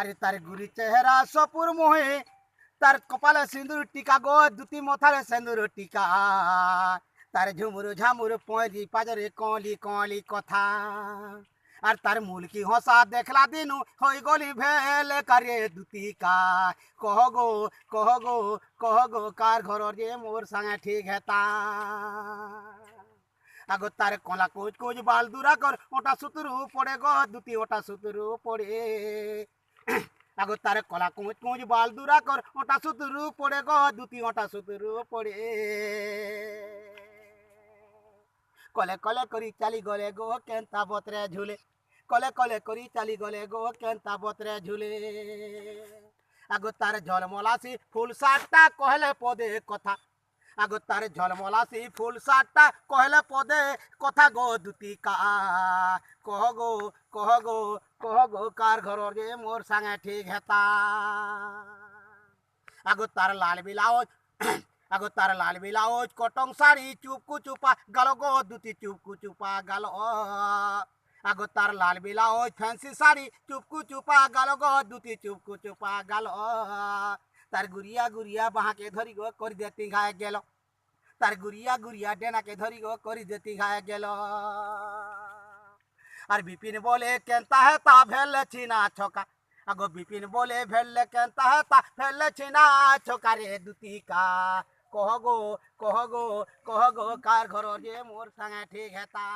আরে তার গুরি চেহারা সপুর মোহে, তার কপালে সিঁদুর টিকা গো দুটি মাথারে সিঁদুর টিকা, তার ঝুমুর ঝামুর পয়রি পাজরে কলি কলি কথা। আর তার মুলকি হসা দেখলা দিনু হই গলি ভেলে কারে দুতিকা। কহ গো কহ গো কহ গো কার ঘর যে মোর সাঙে ঠিক হেতা। আগো তার কলা কোচ কোচ বাল দুরা কর ওটা সুতরু পড়ে গো দুটি ওটা সুতরু পড়ে। আগো তার কলা কোচ কোচ বাল দুরা কর ওটা সুতরু পড়ে গো দুটি ওটা সুতরু পড়ে। কলে কলে করি চালি গলে গো কেনতা বতরে ঝুলে, কলে কলে করি চালি গলে গো কেনতা বতরে ঝুলে। আগো তার ঝলমলাসি ফুল সাতটা কহলে পদে কথা, আগো তার ঝলমলাসি ফুল সাতটা কহলে পদে কথা গো দুতিকা। কহ গো কহ গো কহ গো কার ঘর যে মোর সাঙে ঠিক হেতা। আগো তার লাল বিলাওজ আগো তার লাল বিলাওজ কটং শাড়ি চুপকু চুপা গাল গো দুটি চুপকু চুপা গাল। আগো তার লাল বিলাওজ ফ্যান্সি শাড়ি চুপকু চুপা গাল গো দুটি চুপকু চুপা গাল। তার গুড়িয়া গুড়িয়া বাহাকে ধরি গো করি দেতি ঘায় গেল, তার গুড়িয়া গুড়িয়া ডেনাকে ধরি গো করি দেতি ঘায় গেল। আর বিপিন বলে কেনতা হে তা ভেলেছি না ছকা, আগো বিপিন বলে ভেললে কেনতা হে তা ভেলেছি না ছকা রে দুতিকা। কহ গো কহ গো কহ গো কার ঘর যে মোর সাঙে ঠিক হেতা।